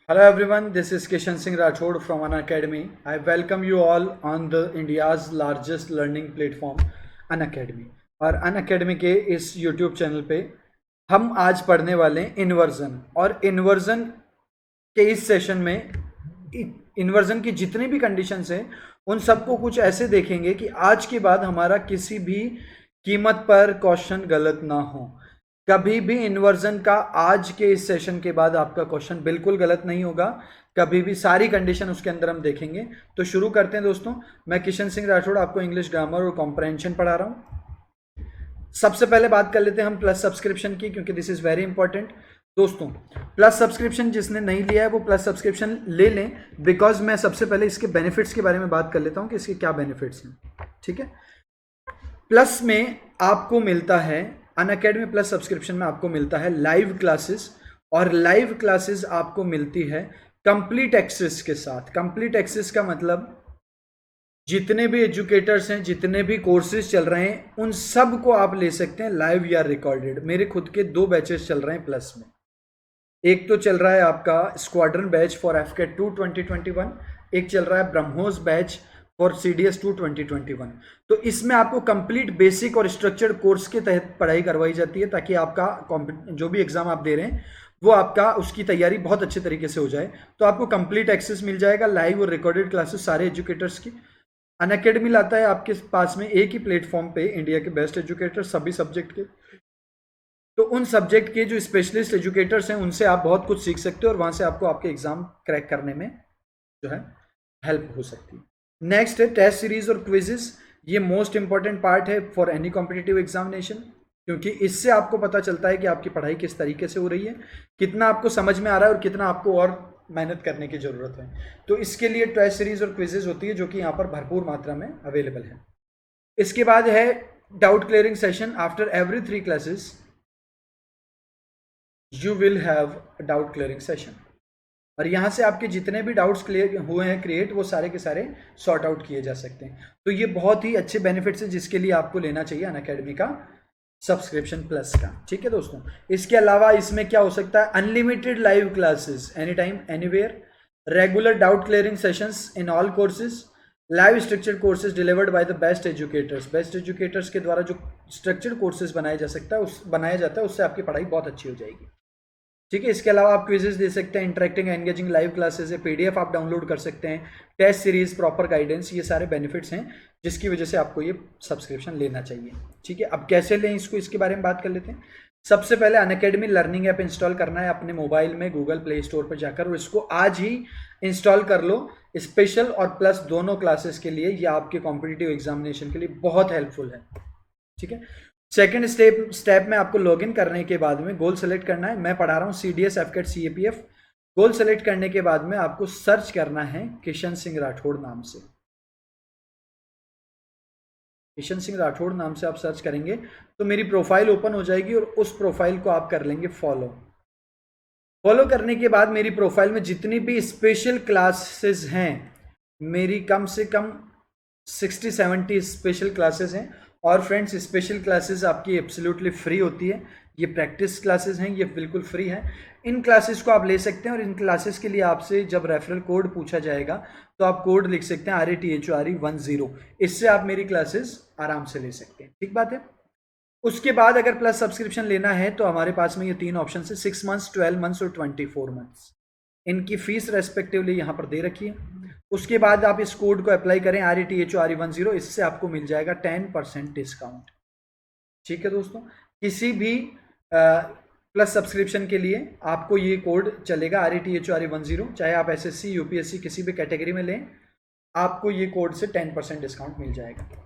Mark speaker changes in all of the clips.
Speaker 1: Hello everyone, this is Kishan Singh Rathod from Unacademy. I welcome you all on the India's largest learning platform, Unacademy. और Unacademy के इस YouTube channel पे हम आज पढ़ने वाले हैं इन्वर्जन। और इन्वर्जन के इस सेशन में इन्वर्जन की जितनी भी कंडीशंस हैं उन सबको कुछ ऐसे देखेंगे कि आज के बाद हमारा किसी भी कीमत पर क्वेश्चन गलत ना हो। कभी भी इन्वर्जन का आज के इस सेशन के बाद आपका क्वेश्चन बिल्कुल गलत नहीं होगा, कभी भी। सारी कंडीशन उसके अंदर हम देखेंगे। तो शुरू करते हैं दोस्तों। मैं किशन सिंह राठौड़ आपको इंग्लिश ग्रामर और कॉम्प्रहेंशन पढ़ा रहा हूं। सबसे पहले बात कर लेते हैं हम प्लस सब्सक्रिप्शन की, क्योंकि दिस इज वेरी इंपॉर्टेंट दोस्तों। प्लस सब्सक्रिप्शन जिसने नहीं लिया है वो प्लस सब्सक्रिप्शन ले लें, बिकॉज मैं सबसे पहले इसके बेनिफिट्स के बारे में बात कर लेता हूं कि इसके क्या बेनिफिट्स हैं। ठीक है, प्लस में आपको मिलता है अनअकैडमी प्लस सब्सक्रिप्शन में आपको मिलता है लाइव क्लासेस, और लाइव क्लासेस आपको मिलती है कंप्लीट एक्सेस के साथ। कंप्लीट एक्सेस का मतलब जितने भी एजुकेटर्स हैं, जितने भी कोर्सेज चल रहे हैं, उन सब को आप ले सकते हैं लाइव या रिकॉर्डेड। मेरे खुद के 2 बैचेस चल रहे हैं प्लस में। एक तो चल रहा है आपका स्क्वाड्रन बैच फॉर एफकेट 2 2021, एक चल रहा है ब्रह्मोस बैच फॉर CDS 2 2021। तो इसमें आपको कंप्लीट बेसिक और स्ट्रक्चर्ड कोर्स के तहत पढ़ाई करवाई जाती है, ताकि आपका जो भी एग्जाम आप दे रहे हैं वो आपका उसकी तैयारी बहुत अच्छे तरीके से हो जाए। तो आपको कंप्लीट एक्सेस मिल जाएगा लाइव और रिकॉर्डेड क्लासेस सारे एजुकेटर्स की। अनअकैडमी लाता है आपके पास में एक ही प्लेटफॉर्म पे इंडिया के बेस्ट एजुकेटर सभी सब्जेक्ट के। तो उन सब्जेक्ट के जो स्पेशलिस्ट एजुकेटर्स हैं उनसे आप बहुत कुछ सीख सकते हो, और वहां से आपको आपके एग्जाम क्रैक करने में जो है हेल्प हो सकती है। नेक्स्ट है टेस्ट सीरीज और क्विजेस। ये मोस्ट इंपॉर्टेंट पार्ट है फॉर एनी कॉम्पिटिटिव एग्जामिनेशन, क्योंकि इससे आपको पता चलता है कि आपकी पढ़ाई किस तरीके से हो रही है, कितना आपको समझ में आ रहा है और कितना आपको और मेहनत करने की जरूरत है। तो इसके लिए टेस्ट सीरीज और क्विजेज होती है, जो कि यहाँ पर भरपूर मात्रा में अवेलेबल है। इसके बाद है doubt clearing session. After every 3 classes you will have doubt clearing session, और यहाँ से आपके जितने भी डाउट्स क्लियर हुए हैं क्रिएट, वो सारे के सारे सॉर्ट आउट किए जा सकते हैं। तो ये बहुत ही अच्छे बेनिफिट्स है जिसके लिए आपको लेना चाहिए अनअकैडमी का सब्सक्रिप्शन प्लस का। ठीक है दोस्तों, इसके अलावा इसमें क्या हो सकता है, unlimited live classes any time anywhere, regular doubt clearing sessions in all courses, live structured courses delivered by the best educators. Best educators के द्वारा जो स्ट्रक्चर्ड कोर्सेज बनाया जाता है उससे आपकी पढ़ाई बहुत अच्छी हो जाएगी। ठीक है, इसके अलावा आप क्विजेस दे सकते हैं, इंटरेक्टिंग एंगेजिंग लाइव क्लासेस है, PDF आप डाउनलोड कर सकते हैं, टेस्ट सीरीज, प्रॉपर गाइडेंस, ये सारे बेनिफिट्स हैं जिसकी वजह से आपको ये सब्सक्रिप्शन लेना चाहिए। ठीक है, अब कैसे लें इसको, इसके बारे में बात कर लेते हैं। सबसे पहले अनअकैडमी लर्निंग ऐप इंस्टॉल करना है अपने मोबाइल में गूगल प्ले स्टोर पर जाकर, और इसको आज ही इंस्टॉल कर लो। स्पेशल और प्लस दोनों क्लासेस के लिए, यह आपके कॉम्पिटिटिव एग्जामिनेशन के लिए बहुत हेल्पफुल है। ठीक है, सेकेंड स्टेप में आपको लॉगिन करने के बाद में गोल सेलेक्ट करना है। मैं पढ़ा रहा हूँ CDS एफकेट CAPF। गोल सेलेक्ट करने के बाद में आपको सर्च करना है किशन सिंह राठौड़ नाम से। किशन सिंह राठौड़ नाम से आप सर्च करेंगे तो मेरी प्रोफाइल ओपन हो जाएगी, और उस प्रोफाइल को आप कर लेंगे फॉलो। फॉलो करने के बाद मेरी प्रोफाइल में जितनी भी स्पेशल क्लासेस हैं, मेरी कम से कम 60-70 स्पेशल क्लासेस हैं। और फ्रेंड्स, स्पेशल क्लासेस आपकी एब्सोल्युटली फ्री होती है। ये प्रैक्टिस क्लासेस हैं, ये बिल्कुल फ्री हैं। इन क्लासेस को आप ले सकते हैं, और इन क्लासेस के लिए आपसे जब रेफरल कोड पूछा जाएगा तो आप कोड लिख सकते हैं RATHORE10। इससे आप मेरी क्लासेस आराम से ले सकते हैं। ठीक बात है। उसके बाद अगर प्लस सब्सक्रिप्शन लेना है तो हमारे पास में ये 3 ऑप्शन है, 6 मंथ्स, 12 मंथ्स और 24 मंथ्स। इनकी फीस रेस्पेक्टिवली यहाँ पर दे रखी है। उसके बाद आप इस कोड को अप्लाई करें RATHORE10, इससे आपको मिल जाएगा 10% डिस्काउंट। ठीक है दोस्तों, किसी भी प्लस सब्सक्रिप्शन के लिए आपको ये कोड चलेगा RATHORE10, चाहे आप SSC UPSC किसी भी कैटेगरी में लें, आपको ये कोड से 10% डिस्काउंट मिल जाएगा।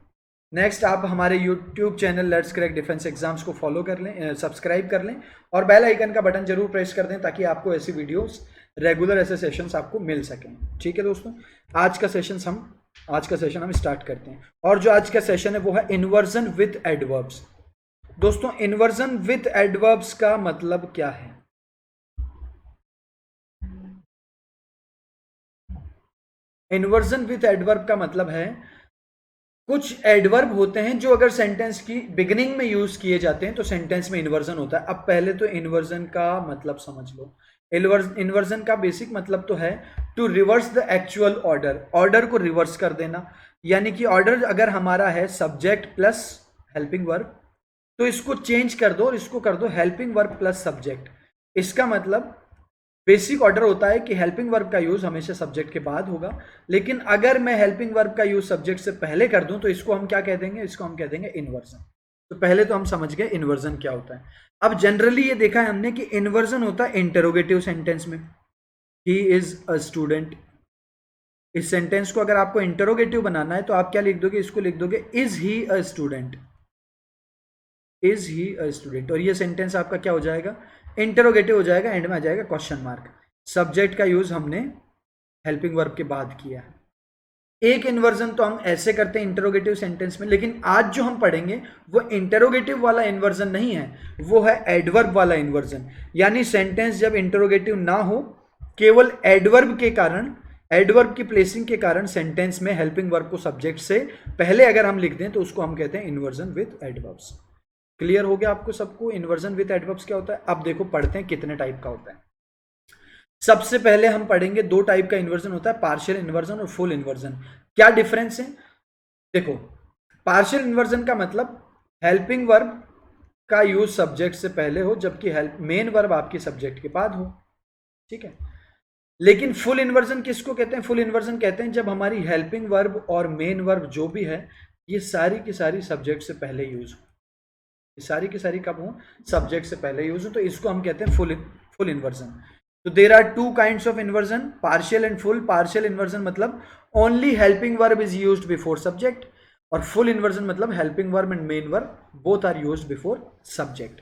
Speaker 1: नेक्स्ट, आप हमारे YouTube channel let's crack defence exams को फॉलो कर लें, सब्सक्राइब कर लें, और बेल आइकन का बटन जरूर प्रेस कर दें ताकि आपको ऐसी वीडियोस रेगुलर ऐसे सेशंस आपको मिल सकें। ठीक है दोस्तों, आज का सेशन हम स्टार्ट करते हैं। और जो आज का सेशन है वो है इन्वर्जन विद एडवर्ब्स। दोस्तों, इन्वर्जन विद एडवर्ब्स का मतलब क्या है? इन्वर्जन विद एडवर्ब का मतलब है कुछ एडवर्ब होते हैं जो अगर सेंटेंस की बिगिनिंग में यूज किए जाते हैं तो सेंटेंस में इन्वर्जन होता है। अब पहले तो इन्वर्जन का मतलब समझ लो। इन्वर्जन का बेसिक मतलब तो है to reverse the actual order, order को रिवर्स कर देना। यानी कि ऑर्डर अगर हमारा है सब्जेक्ट प्लस हेल्पिंग वर्ब, तो इसको चेंज कर दो और इसको कर दो हेल्पिंग वर्ब प्लस सब्जेक्ट। इसका मतलब बेसिक ऑर्डर होता है कि हेल्पिंग वर्ब का यूज हमेशा सब्जेक्ट के बाद होगा, लेकिन अगर मैं हेल्पिंग वर्ब का यूज सब्जेक्ट से पहले कर दूं तो इसको हम क्या कह देंगे, इसको हम कह देंगे इन्वर्जन। तो पहले तो हम समझ गए इन्वर्जन क्या होता है। अब जनरली ये देखा है हमने कि इन्वर्जन होता है इंटरोगेटिव सेंटेंस में, ही इज अ स्टूडेंट। इस सेंटेंस को अगर आपको इंटरोगेटिव बनाना है तो आप क्या लिख दोगे, इसको लिख दोगे is he a student, is he a student. और ये सेंटेंस आपका क्या हो जाएगा, इंटरोगेटिव हो जाएगा, एंड में आ जाएगा क्वेश्चन मार्क। सब्जेक्ट का यूज हमने हेल्पिंग वर्ब के बाद किया है। एक इन्वर्जन तो हम ऐसे करते हैं इंटरोगेटिव सेंटेंस में, लेकिन आज जो हम पढ़ेंगे वो इंटरोगेटिव वाला इन्वर्जन नहीं है, वो है एडवर्ब वाला इन्वर्जन। यानी सेंटेंस जब इंटरोगेटिव ना हो, केवल एडवर्ब के कारण, एडवर्ब की प्लेसिंग के कारण सेंटेंस में हेल्पिंग वर्ब को सब्जेक्ट से पहले अगर हम लिख दें तो उसको हम कहते हैं इन्वर्जन विद एडवर्ब्स। क्लियर हो गया आपको सबको इन्वर्जन विद एडवर्ब्स क्या होता है। अब देखो पढ़ते हैं कितने टाइप का होता है। सबसे पहले हम पढ़ेंगे दो टाइप का इन्वर्जन होता है, पार्शियल इन्वर्जन और फुल इन्वर्जन। क्या डिफरेंस है, देखो पार्शियल इन्वर्जन का मतलब हेल्पिंग वर्ब का यूज सब्जेक्ट से पहले हो, जबकि हेल्प मेन वर्ब आपके सब्जेक्ट के बाद हो, ठीक है। लेकिन फुल इन्वर्जन किसको कहते हैं, फुल इन्वर्जन कहते हैं जब हमारी हेल्पिंग वर्ब और मेन वर्ब जो भी है ये सारी की सारी सब्जेक्ट से पहले यूज हो, ये सारी की सारी कब हो, सब्जेक्ट से पहले यूज हो, तो इसको हम कहते हैं फुल इन्वर्जन। तो there are two kinds of inversion, partial and full. Partial inversion मतलब only helping verb is used before subject, और फुल इन्वर्जन मतलब helping verb and main verb both are used before subject.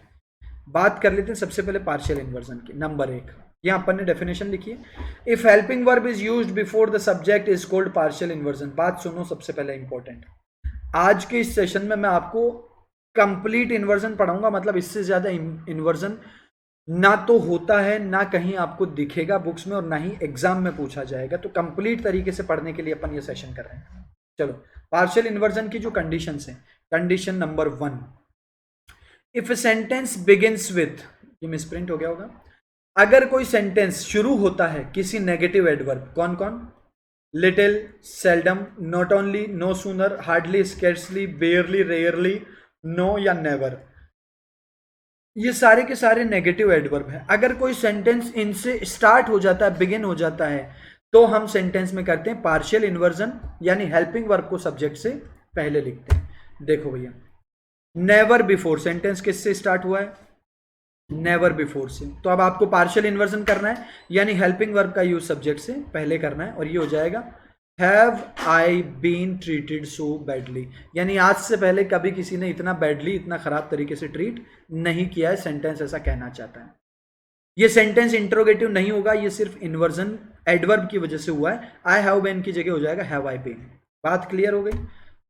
Speaker 1: बात कर लेते हैं सबसे पहले पार्शियल इन्वर्जन की। नंबर एक, यहां अपन ने डेफिनेशन लिखी है, if helping verb is used before the subject is called partial inversion. बात सुनो सबसे पहले इंपॉर्टेंट, आज के इस सेशन में मैं आपको कंप्लीट इन्वर्जन पढ़ाऊंगा, मतलब इससे ज्यादा इन्वर्जन ना तो होता है, ना कहीं आपको दिखेगा बुक्स में, और ना ही एग्जाम में पूछा जाएगा। तो कंप्लीट तरीके से पढ़ने के लिए अपन ये सेशन कर रहे हैं। चलो पार्शियल इन्वर्जन की जो कंडीशंस हैं, condition number 1, if a sentence begins with, ये मिसप्रिंट हो गया होगा, अगर कोई सेंटेंस शुरू होता है किसी नेगेटिव एडवर्ब, कौन कौन, little, seldom, not only, no sooner, hardly, scarcely, barely, rarely, no या नेवर, ये सारे के सारे नेगेटिव एडवर्ब हैं। अगर कोई सेंटेंस इनसे स्टार्ट हो जाता है, बिगिन हो जाता है, तो हम सेंटेंस में करते हैं पार्शियल इन्वर्जन, यानी हेल्पिंग वर्ब को सब्जेक्ट से पहले लिखते हैं। देखो भैया, नेवर बिफोर, सेंटेंस किससे स्टार्ट हुआ है, नेवर बिफोर से, तो अब आपको पार्शियल इन्वर्जन करना है, यानी हेल्पिंग वर्ब का यूज सब्जेक्ट से पहले करना है, और ये हो जाएगा have I been treated so badly, यानी आज से पहले कभी किसी ने इतना बैडली, इतना खराब तरीके से ट्रीट नहीं किया है, सेंटेंस ऐसा कहना चाहता है। ये सेंटेंस इंट्रोगेटिव नहीं होगा, ये सिर्फ इन्वर्जन एडवर्ब की वजह से हुआ है। आई हैव बीन की जगह हो जाएगा हैव आई बीन। बात क्लियर हो गई।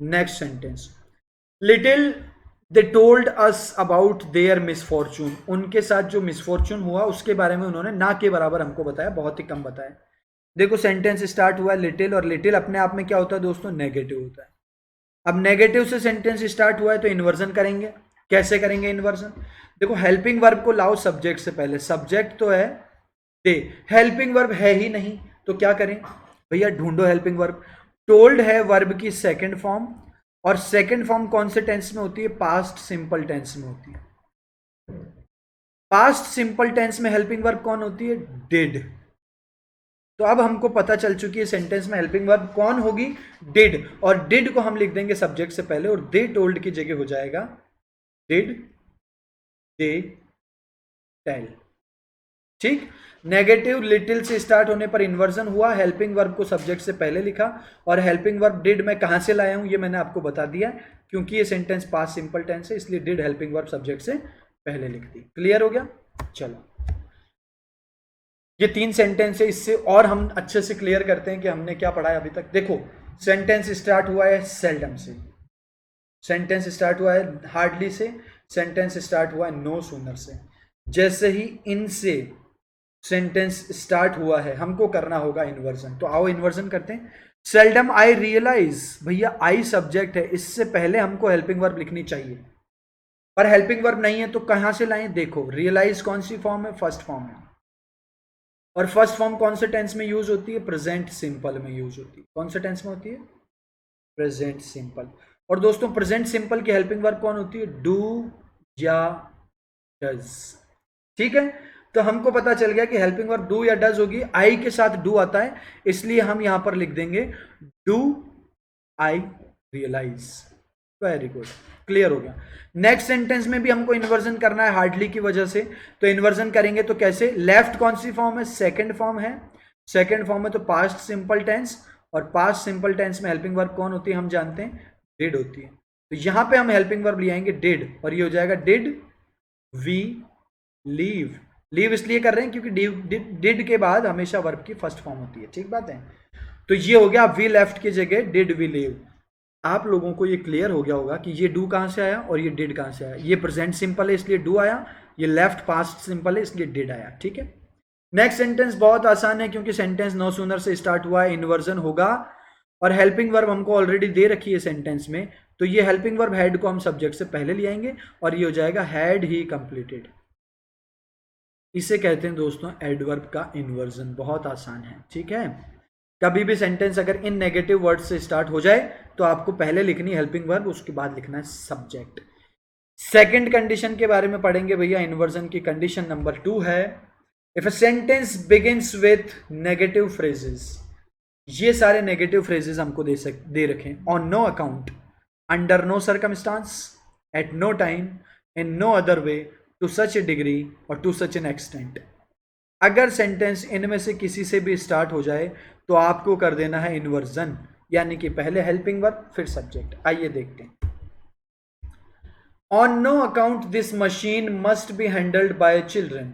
Speaker 1: Next sentence, little they told us about their misfortune, उनके साथ जो मिसफॉर्चून हुआ उसके बारे में उन्होंने ना के बराबर हमको बताया, बहुत ही कम बताया। देखो सेंटेंस स्टार्ट हुआ लिटिल, और लिटिल अपने आप में क्या होता है दोस्तों, नेगेटिव होता है। अब नेगेटिव से सेंटेंस स्टार्ट हुआ है तो इन्वर्जन करेंगे। कैसे करेंगे इन्वर्जन, देखो हेल्पिंग वर्ब को लाओ सब्जेक्ट से पहले, सब्जेक्ट तो है दे, हेल्पिंग वर्ब है ही नहीं, तो क्या करें भैया, ढूंढो हेल्पिंग वर्ब। टोल्ड है वर्ब की सेकंड फॉर्म, और सेकंड फॉर्म कौन से टेंस में होती है, पास्ट सिंपल टेंस में होती है। पास्ट सिंपल टेंस में हेल्पिंग वर्ब कौन होती है, डिड। तो अब हमको पता चल चुकी है सेंटेंस में हेल्पिंग वर्ब कौन होगी, डिड, और डिड को हम लिख देंगे सब्जेक्ट से पहले, और दे टोल्ड की जगह हो जाएगा डिड दे टेल। ठीक, नेगेटिव लिटिल से स्टार्ट होने पर इन्वर्जन हुआ, हेल्पिंग वर्ब को सब्जेक्ट से पहले लिखा, और हेल्पिंग वर्ब डिड मैं कहां से लाया हूं ये मैंने आपको बता दिया, क्योंकि ये सेंटेंस पास्ट सिंपल टेंस है, इसलिए डिड हेल्पिंग वर्ब सब्जेक्ट से पहले लिख दी। क्लियर हो गया। चलो ये 3 सेंटेंस है, इससे और हम अच्छे से क्लियर करते हैं कि हमने क्या पढ़ा है अभी तक। देखो सेंटेंस स्टार्ट हुआ है सेल्डम से, सेंटेंस स्टार्ट हुआ है हार्डली से, सेंटेंस स्टार्ट हुआ है नो सूनर से। जैसे ही इनसे सेंटेंस स्टार्ट हुआ है हमको करना होगा इन्वर्जन, तो आओ इन्वर्जन करते हैं। सेल्डम आई रियलाइज, भैया आई सब्जेक्ट है, इससे पहले हमको हेल्पिंग वर्ब लिखनी चाहिए, पर हेल्पिंग वर्ब नहीं है तो कहां से लाएं? देखो रियलाइज कौन सी फॉर्म है? फर्स्ट फॉर्म है। और फर्स्ट फॉर्म कौन से टेंस में यूज होती है? प्रेजेंट सिंपल में यूज होती है। कौन से टेंस में होती है? Present simple. और दोस्तों प्रेजेंट सिंपल की हेल्पिंग वर्ब कौन होती है? डू या डज। ठीक है, तो हमको पता चल गया कि हेल्पिंग वर्ब डू या डज होगी, आई के साथ डू आता है, इसलिए हम यहां पर लिख देंगे do I realise. Very good, clear हो गया। नेक्स्ट सेंटेंस में भी हमको इन्वर्जन करना है हार्डली की वजह से, तो इन्वर्जन करेंगे तो कैसे? लेफ्ट कौन सी फॉर्म है? सेकंड फॉर्म है। सेकंड फॉर्म है तो पास्ट सिंपल टेंस, और पास्ट सिंपल टेंस में हेल्पिंग वर्ब कौन होती है? हम जानते हैं डिड होती है। तो यहां पे हम हेल्पिंग वर्ब ले आएंगे डिड, और ये हो जाएगा डिड वी लीव। लीव इसलिए कर रहे हैं क्योंकि डिड के बाद हमेशा वर्ब की फर्स्ट फॉर्म होती है। ठीक बात है, तो ये हो गया वी लेफ्ट की जगह डिड वी लीव। आप लोगों को ये क्लियर हो गया होगा कि ये डू कहां से आया और ये डिड कहां से आया। ये प्रेजेंट सिंपल है इसलिए डू आया, ये लेफ्ट पास्ट सिंपल है इसलिए डिड आया। ठीक है, नेक्स्ट सेंटेंस बहुत आसान है क्योंकि सेंटेंस नो सूनर से स्टार्ट हुआ है, इन्वर्जन होगा, और हेल्पिंग वर्ब हमको ऑलरेडी दे रखी है सेंटेंस में, तो ये हेल्पिंग वर्ब हैड को हम सब्जेक्ट से पहले ले आएंगे और ये हो जाएगा हैड ही कंप्लीटेड। इसे कहते हैं दोस्तों एडवर्ब का इन्वर्जन। बहुत आसान है। ठीक है, कभी भी सेंटेंस अगर इन नेगेटिव वर्ड से स्टार्ट हो जाए तो आपको पहले लिखनी हेल्पिंग वर्ब, उसके बाद लिखना है सब्जेक्ट। सेकंड कंडीशन के बारे में पढ़ेंगे भैया। इन्वर्जन की कंडीशन नंबर 2 है if a sentence begins with negative phrases. ये सारे नेगेटिव फ्रेजेस हमको दे रखें। On no account, under no circumstance, at no time, in no other way, to such a degree और टू सच एन एक्सटेंट। अगर sentence इनमें से किसी से भी स्टार्ट हो जाए तो आपको कर देना है इन्वर्जन, यानी कि पहले हेल्पिंग वर्ब फिर सब्जेक्ट। आइए देखते हैं। On no account this machine must be handled by children.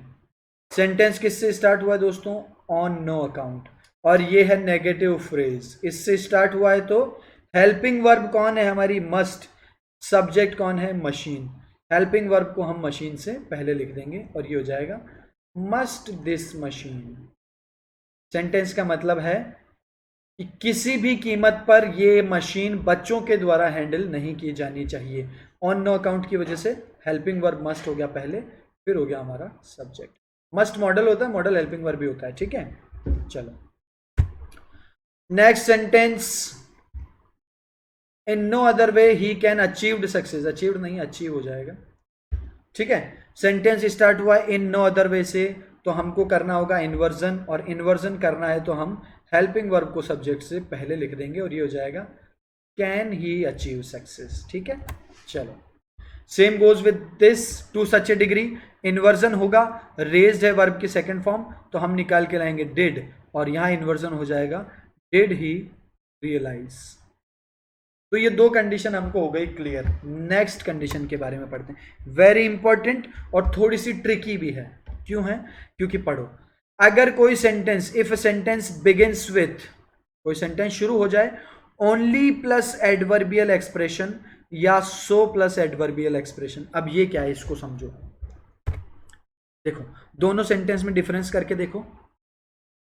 Speaker 1: Sentence किससे स्टार्ट हुआ है दोस्तों? ऑन नो अकाउंट, और ये है नेगेटिव फ्रेज, इससे स्टार्ट हुआ है तो हेल्पिंग वर्ब कौन है हमारी? मस्ट। सब्जेक्ट कौन है? मशीन। हेल्पिंग वर्ब को हम मशीन से पहले लिख देंगे और ये हो जाएगा मस्ट दिस मशीन। सेंटेंस का मतलब है कि किसी भी कीमत पर ये मशीन बच्चों के द्वारा हैंडल नहीं की जानी चाहिए। ऑन नो अकाउंट की वजह से हेल्पिंग वर्ब मस्ट हो गया पहले, फिर हो गया हमारा सब्जेक्ट। मस्ट मॉडल होता है, मॉडल हेल्पिंग वर्ब भी होता है। ठीक है, चलो next sentence. In no other way he can achieved success. Achieved नहीं, अचीव हो जाएगा। ठीक है, सेंटेंस स्टार्ट हुआ इन नो अदर वे से, तो हमको करना होगा इन्वर्जन, और इन्वर्जन करना है तो हम हेल्पिंग वर्ब को सब्जेक्ट से पहले लिख देंगे और ये हो जाएगा कैन ही अचीव सक्सेस। ठीक है, चलो same goes with this, to such a degree. Inversion होगा, रेज्ड है वर्ब की सेकंड फॉर्म, तो हम निकाल के लाएंगे डिड, और यहां इन्वर्जन हो जाएगा डिड ही रियलाइज। तो ये दो कंडीशन हमको हो गई क्लियर। नेक्स्ट कंडीशन के बारे में पढ़ते हैं, वेरी इंपॉर्टेंट और थोड़ी सी ट्रिकी भी है। क्यों है? क्योंकि पढ़ो, अगर कोई sentence, if sentence begins with, कोई सेंटेंस शुरू हो जाए ओनली प्लस एडवर्बियल एक्सप्रेशन या सो प्लस एडवर्बियल एक्सप्रेशन। अब ये क्या है इसको समझो। देखो दोनों सेंटेंस में डिफरेंस करके देखो।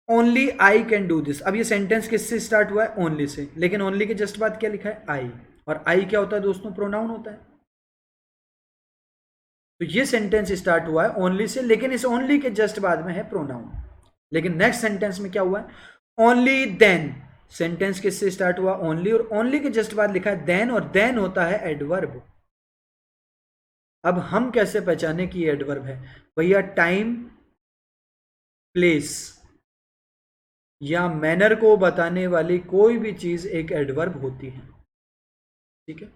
Speaker 1: Only I can do this, अब ये सेंटेंस किससे स्टार्ट हुआ है? ओनली से, लेकिन ओनली के जस्ट बाद क्या लिखा है? आई, और आई क्या होता है दोस्तों? प्रोनाउन होता है। तो ये सेंटेंस स्टार्ट हुआ है ओनली से, लेकिन इस ओनली के जस्ट बाद में है प्रोनाउन। लेकिन नेक्स्ट सेंटेंस में क्या हुआ है? Only then. सेंटेंस किससे स्टार्ट हुआ? ओनली, और ओनली के जस्ट बाद लिखा है देन, और देन होता है एडवर्ब। अब हम कैसे पहचाने कि ये एडवर्ब है? भैया टाइम, प्लेस या मैनर को बताने वाली कोई भी चीज एक एडवर्ब होती है। ठीक है,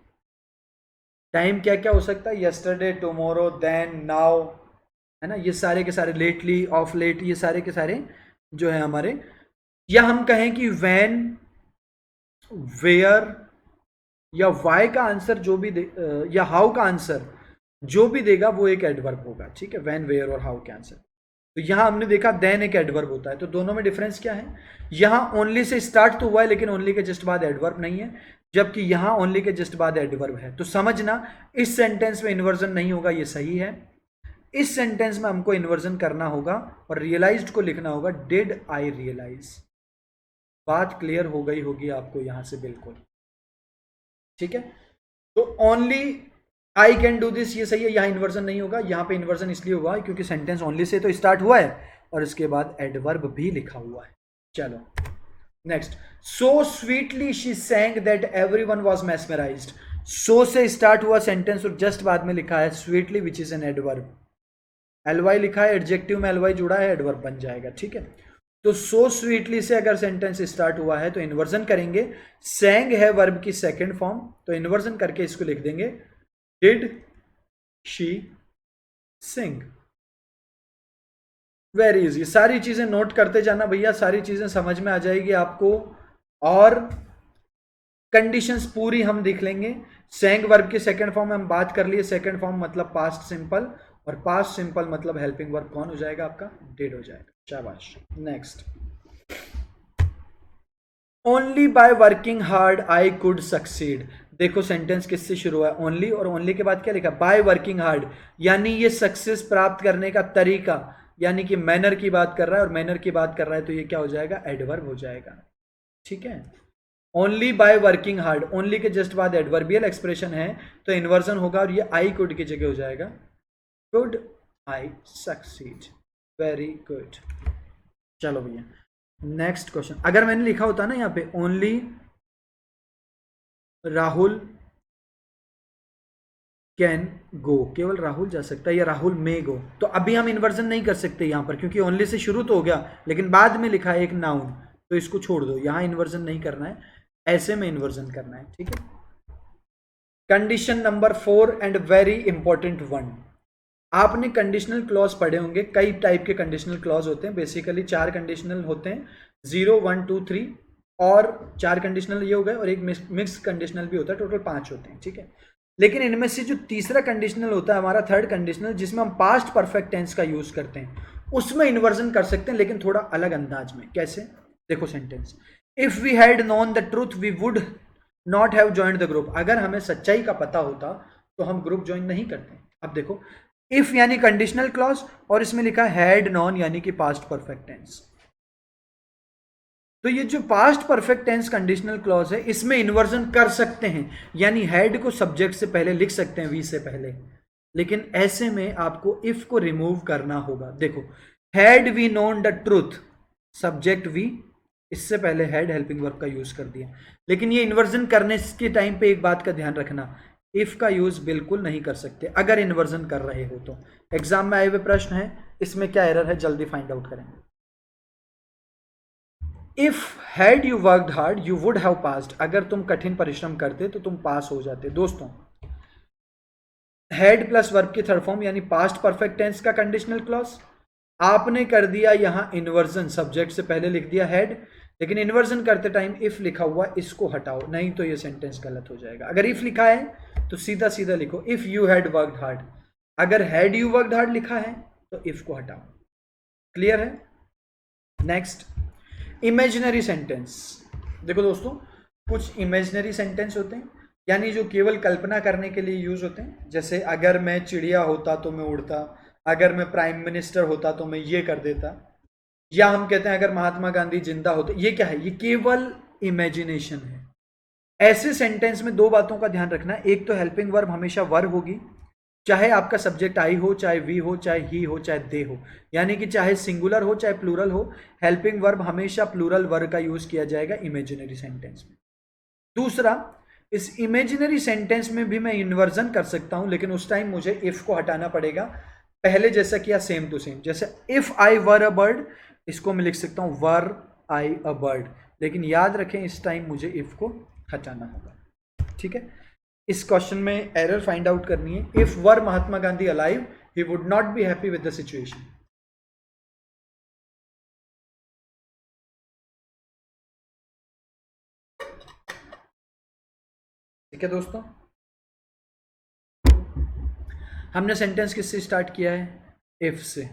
Speaker 1: टाइम क्या क्या हो सकता है? यस्टरडे, टुमारो, देन, नाउ, है ना, ये सारे के सारे, लेटली, ऑफ लेट, ये सारे के सारे जो है हमारे। या हम कहें कि व्हेन, वेयर या वाई का आंसर जो भी दे, या हाउ का आंसर जो भी देगा वो एक एडवर्ब होगा। ठीक है, व्हेन, वेयर और हाउ के आंसर। तो यहां हमने देखा देन एक एडवर्ब होता है, तो दोनों में डिफरेंस क्या है? यहां ओनली से स्टार्ट तो हुआ है लेकिन ओनली के जस्ट बाद एडवर्ब नहीं है, जबकि यहां ओनली के जस्ट बाद एडवर्ब है। तो समझना इस सेंटेंस में इन्वर्जन नहीं होगा, ये सही है। इस सेंटेंस में हमको इन्वर्जन करना होगा और रियलाइज्ड को लिखना होगा डिड आई रियलाइज। बात क्लियर हो गई होगी आपको यहां से बिल्कुल, ठीक है। तो only I can do this ये सही है, यहां इन्वर्जन नहीं होगा, यहां पे इन्वर्जन इसलिए हुआ क्योंकि सेंटेंस ओनली से तो स्टार्ट हुआ है और इसके बाद एडवर्ब भी लिखा हुआ है। चलो next, so sweetly she sang that everyone was mesmerised. So से स्टार्ट हुआ सेंटेंस और जस्ट बाद में लिखा है sweetly which is an adverb, L Y लिखा है, एडजेक्टिव में एलवाई जुड़ा है, एडवर्ब बन जाएगा, ठीक है। तो सो स्वीटली से अगर सेंटेंस स्टार्ट हुआ है तो इन्वर्जन करेंगे, सैंग है वर्ब की सेकंड फॉर्म, तो इन्वर्जन करके इसको लिख देंगे did she Singh. Very easy, सारी चीजें नोट करते जाना भैया, सारी चीजें समझ में आ जाएगी आपको, और कंडीशंस पूरी हम देख लेंगे। सैंग वर्ब की सेकंड फॉर्म में हम बात कर लिए, सेकंड फॉर्म मतलब पास्ट सिंपल, और पास्ट सिंपल मतलब हेल्पिंग वर्ब कौन हो जाएगा आपका, डिड हो जाएगा, शाबाश। Next, only by working hard I could succeed. देखो सेंटेंस किससे शुरू हुआ है, ओनली, और ओनली के बाद क्या लिखा, बाय वर्किंग हार्ड, यानी ये सक्सेस प्राप्त करने का तरीका, यानी कि मैनर की बात कर रहा है, और मैनर की बात कर रहा है तो ये क्या हो जाएगा, एडवर्ब हो जाएगा, ठीक है। Only by working hard, only के जस्ट बाद एडवर्बियल एक्सप्रेशन है तो इन्वर्जन होगा और ये आई कुड की जगह हो जाएगा could I succeed. Very good. चलो भैया नेक्स्ट क्वेश्चन, अगर मैंने लिखा होता ना यहाँ पे ओनली राहुल कैन गो, केवल राहुल जा सकता है, या राहुल मे गो, तो अभी हम इन्वर्जन नहीं कर सकते यहां पर क्योंकि ओनली से शुरू तो हो गया, लेकिन बाद में लिखा है एक नाउन, तो इसको छोड़ दो, यहां इन्वर्जन नहीं करना है, ऐसे में इन्वर्जन करना है, ठीक है। Condition number 4 and very important one, आपने कंडीशनल क्लॉज पढ़े होंगे, कई टाइप के कंडीशनल क्लॉज होते हैं, बेसिकली 4 कंडीशनल होते हैं, 0 1 2 3, और 4 कंडीशनल ये हो गए, और एक मिक्स कंडीशनल भी होता है, टोटल 5 होते हैं, ठीक है। लेकिन इनमें से जो तीसरा कंडीशनल होता है हमारा थर्ड कंडीशनल, जिसमें हम पास्ट परफेक्ट टेंस का यूज करते हैं, उसमें इन्वर्जन कर सकते हैं, लेकिन थोड़ा अलग अंदाज में। कैसे, देखो sentence, if we had known the truth we would not have joined the group. अगर हमें सच्चाई का पता होता तो हम ग्रुप ज्वाइन नहीं करते। अब देखो, इफ यानी कंडीशनल क्लॉज, और इसमें लिखा हैड नॉन यानी कि पास्ट परफेक्ट टेंस, तो ये जो past perfect tense conditional clause है इसमें इन्वर्जन कर सकते हैं, यानी हैड को सब्जेक्ट से पहले लिख सकते हैं, वी से पहले, लेकिन ऐसे में आपको इफ को रिमूव करना होगा। देखो, had we known the truth, subject we, इससे पहले हैड हेल्पिंग वर्ब का यूज कर दिया, लेकिन ये इन्वर्जन करने के टाइम पे एक बात का ध्यान रखना, इफ का यूज बिल्कुल नहीं कर सकते अगर इन्वर्जन कर रहे हो तो। एग्जाम में आए हुए प्रश्न है, इसमें क्या एरर है जल्दी फाइंड आउट करेंगे। If had you worked hard you would have passed, अगर तुम कठिन परिश्रम करते तो तुम पास हो जाते। दोस्तों, हैड प्लस वर्ब की थर्ड फॉर्म यानी पास्ट परफेक्ट टेंस का कंडीशनल क्लॉज, आपने कर दिया यहां इन्वर्जन, सब्जेक्ट से पहले लिख दिया हैड, लेकिन इन्वर्जन करते टाइम इफ लिखा हुआ इसको हटाओ, नहीं तो ये सेंटेंस गलत हो जाएगा। अगर इफ लिखा है तो सीधा सीधा लिखो if you had worked hard, अगर हैड यू वर्कड हार्ड लिखा है तो इफ को हटाओ। क्लियर है? Next, imaginary sentence. देखो दोस्तों, कुछ इमेजिनरी सेंटेंस होते हैं यानी जो केवल कल्पना करने के लिए यूज होते हैं, जैसे अगर मैं चिड़िया होता तो मैं उड़ता, अगर मैं प्राइम मिनिस्टर होता तो मैं ये कर देता, या हम कहते हैं अगर महात्मा गांधी जिंदा होते। ये क्या है? ये केवल इमेजिनेशन है। ऐसे सेंटेंस में दो बातों का ध्यान रखना, एक तो हेल्पिंग वर्ब हमेशा वर होगी, चाहे आपका सब्जेक्ट आई हो, चाहे वी हो, चाहे ही हो, चाहे दे हो, यानी कि चाहे सिंगुलर हो चाहे प्लूरल हो, हेल्पिंग वर्ब हमेशा प्लूरल वर्ब का यूज किया जाएगा इमेजिनरी सेंटेंस में। दूसरा, इस इमेजिनरी सेंटेंस में भी मैं इन्वर्जन कर सकता हूं, लेकिन उस टाइम मुझे इफ को हटाना पड़ेगा। पहले जैसा किया सेम टू सेम, जैसे if I were a bird, इसको मैं लिख सकता हूं वर आई अ बर्ड, लेकिन याद रखें इस टाइम मुझे इफ को हटाना होगा। ठीक है, इस क्वेश्चन में एरर फाइंड आउट करनी है। If were Mahatma Gandhi alive he would not be happy with the situation. ठीक है दोस्तों, हमने सेंटेंस किससे स्टार्ट किया है? इफ से।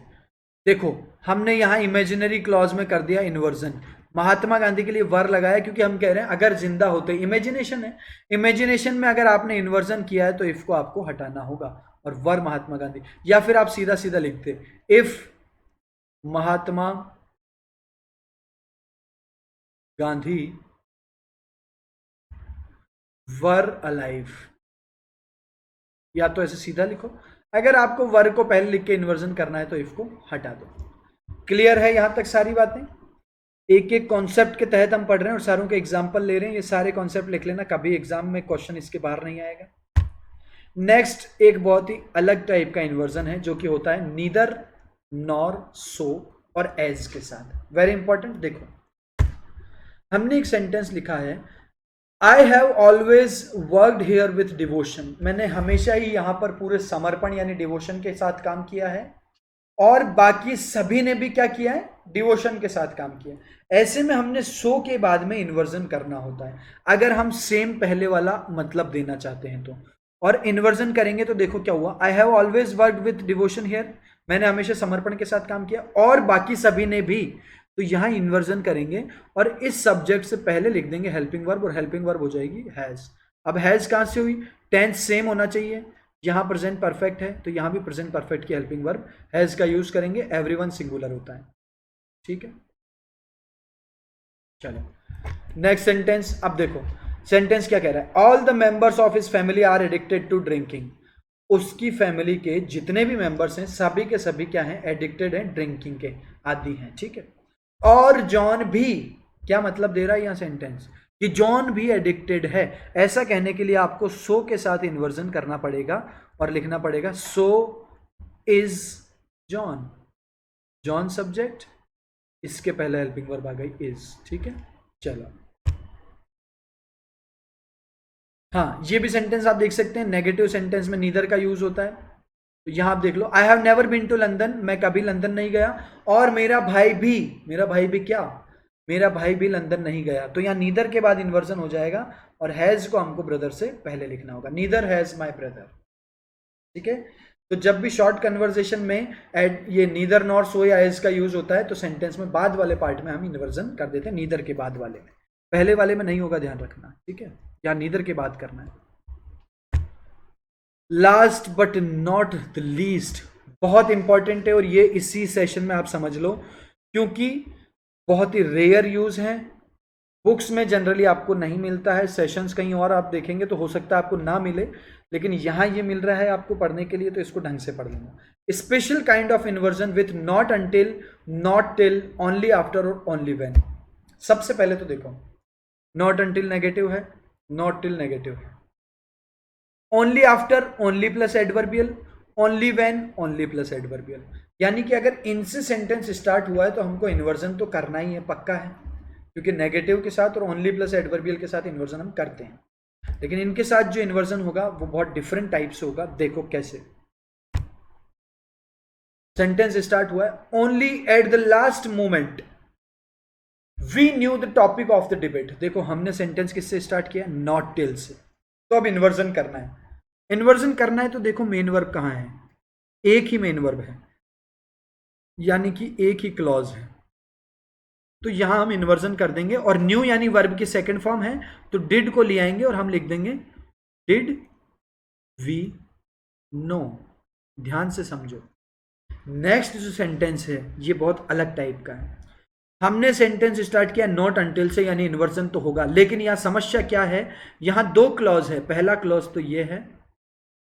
Speaker 1: देखो, हमने यहां इमेजिनरी क्लॉज में कर दिया इन्वर्जन, महात्मा गांधी के लिए वर लगाया क्योंकि हम कह रहे हैं अगर जिंदा होते, इमेजिनेशन है, इमेजिनेशन में अगर आपने इन्वर्जन किया है तो इफ को आपको हटाना होगा और वर महात्मा गांधी, या फिर आप सीधा सीधा लिखते if Mahatma Gandhi were alive, या तो ऐसे सीधा लिखो, अगर आपको वर को पहले लिख के इन्वर्जन करना है तो इफ को हटा दो। क्लियर है यहां तक सारी बातें? एक एक कॉन्सेप्ट के तहत हम पढ़ रहे हैं और सारों के एग्जाम्पल ले रहे हैं, ये सारे कॉन्सेप्ट लिख लेना, कभी एग्जाम में क्वेश्चन इसके बाहर नहीं आएगा। नेक्स्ट एक बहुत ही अलग टाइप का इन्वर्जन है जो कि होता है नीदर नॉर सो और एज के साथ। वेरी इंपॉर्टेंट, देखो हमने एक सेंटेंस लिखा है, I have always worked here with devotion, मैंने हमेशा ही यहां पर पूरे समर्पण यानी डिवोशन के साथ काम किया है, और बाकी सभी ने भी क्या किया है, डिवोशन के साथ काम किया। ऐसे में हमने सो के बाद में इन्वर्जन करना होता है अगर हम सेम पहले वाला मतलब देना चाहते हैं तो। और इन्वर्जन करेंगे तो देखो क्या हुआ, I have always worked with devotion here, मैंने हमेशा समर्पण के साथ काम किया, और बाकी सभी ने भी, तो यहां इन्वर्जन करेंगे और इस सब्जेक्ट से पहले लिख देंगे हेल्पिंग वर्ब, और हेल्पिंग वर्ब हो जाएगी हैज। अब हैज कहां से हुई, टेंस सेम होना चाहिए, यहां प्रेजेंट परफेक्ट है तो यहां भी प्रेजेंट परफेक्ट की हेल्पिंग वर्ब हैज का यूज करेंगे, एवरीवन सिंगुलर होता है। ठीक है, चलो नेक्स्ट सेंटेंस। अब देखो सेंटेंस क्या कह रहा है, all the members of his family are addicted to drinking, उसकी फैमिली के जितने भी मेंबर्स हैं सभी के सभी क्या हैं, एडिक्टेड हैं, ड्रिंकिंग के आदी हैं। ठीक है, और जॉन भी, क्या मतलब दे रहा है यहां सेंटेंस कि जॉन भी एडिक्टेड है। ऐसा कहने के लिए आपको सो के साथ इन्वर्जन करना पड़ेगा और लिखना पड़ेगा so is John, John subject, इसके पहले हेल्पिंग वर्ब आ गई इज। ठीक है, चलो हाँ, ये भी सेंटेंस आप देख सकते हैं, नेगेटिव सेंटेंस में नीदर का यूज होता है। तो यहां आप देख लो, I have never been to London, मैं कभी लंदन नहीं गया, और मेरा भाई भी, मेरा भाई भी क्या, मेरा भाई भी लंदन नहीं गया, तो यहां नीदर के बाद इन्वर्जन हो जाएगा और हैज को हमको ब्रदर से पहले लिखना होगा, नीदर हैज माई ब्रदर। ठीक है, तो जब भी शॉर्ट कन्वर्सेशन में ये नीदर नॉर सो या एज का यूज होता है तो सेंटेंस में बाद वाले पार्ट में हम इन्वर्जन कर देते हैं, नीदर के बाद वाले में, पहले वाले में नहीं होगा, ध्यान रखना। ठीक है, या नीदर के बाद करना है। Last but not the least, बहुत इंपॉर्टेंट है और ये इसी सेशन में आप समझ लो, क्योंकि बहुत ही रेयर यूज है, बुक्स में जनरली आपको नहीं मिलता है, सेशंस कहीं और आप देखेंगे तो हो सकता है आपको ना मिले, लेकिन यहां ये मिल रहा है आपको पढ़ने के लिए, तो इसको ढंग से पढ़ लेना। Special kind of inversion with not until, not till, only after और ओनली व्हेन। सबसे पहले तो देखो, नॉट अंटिल नेगेटिव है, नॉट टिल नेगेटिव है, only after only plus adverbial, only when only plus adverbial, यानी कि अगर इनसे सेंटेंस स्टार्ट हुआ है तो हमको इन्वर्जन तो करना ही है, पक्का है, क्योंकि नेगेटिव के साथ और ओनली प्लस एडवर्बियल के साथ इन्वर्जन हम करते हैं। लेकिन इनके साथ जो इन्वर्जन होगा वो बहुत डिफरेंट टाइप से होगा, देखो कैसे। सेंटेंस स्टार्ट हुआ है, only at the last moment we knew the topic of the debate, देखो हमने सेंटेंस किससे स्टार्ट किया, नॉट टिल से, तो अब इन्वर्जन करना है। इन्वर्जन करना है तो देखो मेन वर्ब कहां है, एक ही मेन वर्ब है, यानी कि एक ही क्लॉज है, तो यहां हम इन्वर्जन कर देंगे, और न्यू यानी वर्ब की सेकंड फॉर्म है तो डिड को ले आएंगे और हम लिख देंगे डिड वी नो। ध्यान से समझो, नेक्स्ट जो सेंटेंस है ये बहुत अलग टाइप का है। हमने सेंटेंस स्टार्ट किया नॉट अंटिल से, यानी इन्वर्जन तो होगा, लेकिन यहां समस्या क्या है, यहां दो क्लॉज है, पहला क्लॉज तो ये है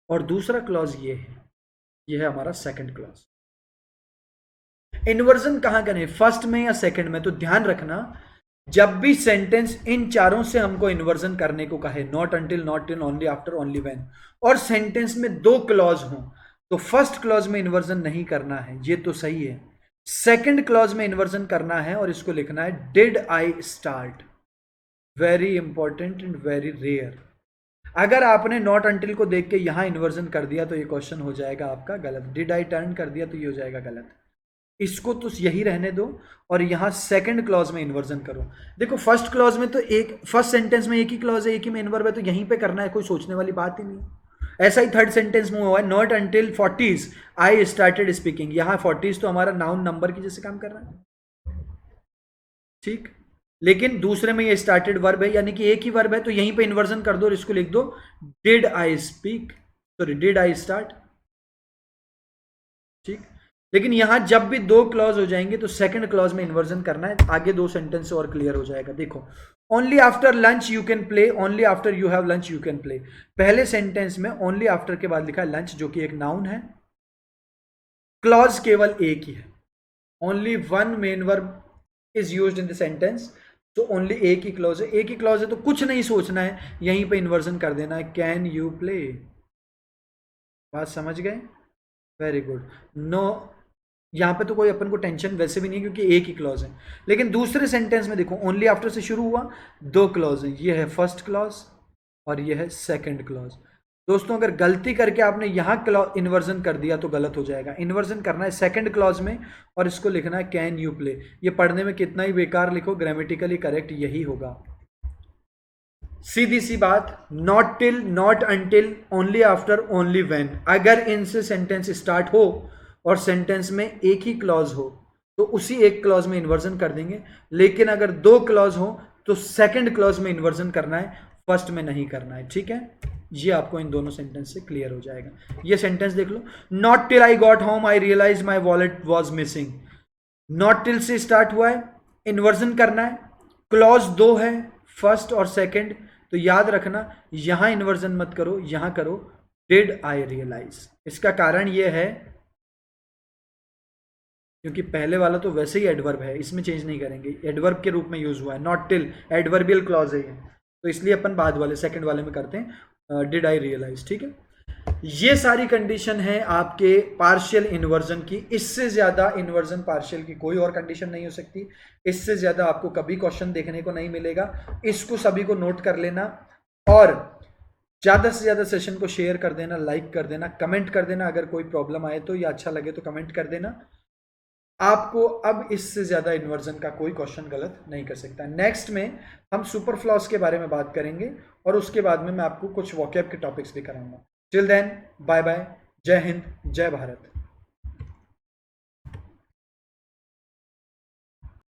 Speaker 1: और दूसरा क्लॉज ये है, ये है हमारा सेकंड क्लॉज। इन्वर्जन कहां करें, फर्स्ट में या सेकंड में, तो ध्यान रखना जब भी सेंटेंस इन चारों से हमको इन्वर्जन करने को कहे, not until, not till, only after, only when, और सेंटेंस में दो क्लॉज हो, तो फर्स्ट क्लॉज में इन्वर्जन नहीं करना है, ये तो सही है, सेकंड क्लॉज में इन्वर्जन करना है और इसको लिखना है did I start. Very important and very rare, अगर आपने नॉट अंटिल को देख के यहां इन्वर्जन कर दिया तो ये क्वेश्चन हो जाएगा आपका गलत, डिड आई टर्न कर दिया तो ये हो जाएगा गलत, इसको तो यही रहने दो और यहां सेकंड क्लॉज में इन्वर्जन करो। देखो फर्स्ट क्लॉज में तो एक, फर्स्ट सेंटेंस में एक ही क्लॉज है, एक ही मेन वर्ब है, तो यहीं पे करना है, कोई सोचने वाली बात ही नहीं। ऐसा ही थर्ड सेंटेंस में हुआ है, not until 40s I started speaking, यहां 40s तो हमारा नाउन नंबर की जैसे काम कर रहा है, ठीक, लेकिन दूसरे में ये स्टार्टेड वर्ब है, यानी कि एक ही वर्ब है, तो यहीं पे इन्वर्जन कर दो और इसको लिख दो did I speak, sorry did I start. ठीक, लेकिन यहां जब भी दो क्लॉज हो जाएंगे तो सेकंड क्लॉज में इन्वर्जन करना है। आगे दो सेंटेंस और क्लियर हो जाएगा। देखो, only after lunch you can play, only after you have lunch you can play. पहले सेंटेंस में ओनली आफ्टर के बाद लिखा है लंच, जो कि एक नाउन है। क्लॉज केवल एक ही है, only one main verb is used in the sentence, तो ओनली एक ही क्लॉज है। एक ही क्लॉज है तो कुछ नहीं सोचना है, यहीं पे इन्वर्जन कर देना है, कैन यू प्ले। बात समझ गए? Very good. नो, यहां पे तो कोई अपन को टेंशन वैसे भी नहीं क्योंकि एक ही क्लॉज है। लेकिन दूसरे सेंटेंस में देखो, ओनली आफ्टर से शुरू हुआ, दो क्लॉज है, ये है फर्स्ट क्लॉज और ये है सेकंड क्लॉज। दोस्तों, अगर गलती करके आपने यहां इन्वर्जन कर दिया तो गलत हो जाएगा। इन्वर्जन करना है सेकंड क्लॉज में और इसको लिखना है कैन यू प्ले। ये पढ़ने में कितना ही बेकार लिखो, ग्रामेटिकली करेक्ट यही होगा। सीधी सी बात, not till, not until, only after, only when. अगर इनसे सेंटेंस स्टार्ट हो और सेंटेंस में एक ही क्लॉज हो तो उसी एक क्लॉज में इन्वर्जन कर देंगे। लेकिन अगर दो क्लॉज हो तो सेकंड क्लॉज में इन्वर्जन करना है, फर्स्ट में नहीं करना है। ठीक है, ये आपको इन दोनों सेंटेंस से क्लियर हो जाएगा। ये सेंटेंस देख लो, not till I got home I realise my wallet was missing. Not till से स्टार्ट हुआ है, इन्वर्जन करना है, क्लॉज दो है, फर्स्ट और सेकंड, तो याद रखना यहां इन्वर्जन मत करो, यहां करो डिड आई रियलाइज। इसका कारण यह है क्योंकि पहले वाला तो वैसे ही एडवर्ब है, इसमें चेंज नहीं करेंगे, एडवर्ब के रूप में यूज हुआ है। नॉट टिल एडवर्बियल क्लॉज है ये, तो इसलिए अपन बाद वाले सेकंड वाले में करते हैं डिड आई रियलाइज। ठीक है, ये सारी कंडीशन है आपके पार्शियल इन्वर्जन की। इससे ज्यादा इन्वर्जन पार्शियल की कोई और कंडीशन नहीं हो सकती। इससे ज्यादा आपको कभी क्वेश्चन देखने को नहीं मिलेगा। इसको सभी को नोट कर लेना और ज्यादा से ज्यादा सेशन को शेयर कर देना, लाइक कर देना, कमेंट कर देना। अगर कोई प्रॉब्लम आए तो या अच्छा लगे तो कमेंट कर देना। आपको अब इससे ज्यादा इन्वर्जन का कोई क्वेश्चन गलत नहीं कर सकता। नेक्स्ट में हम सुपरफ्लॉस के बारे में बात करेंगे और उसके बाद में मैं आपको कुछ वोकैब के टॉपिक्स भी कराऊंगा। टिल देन, बाय बाय, जय हिंद, जय भारत।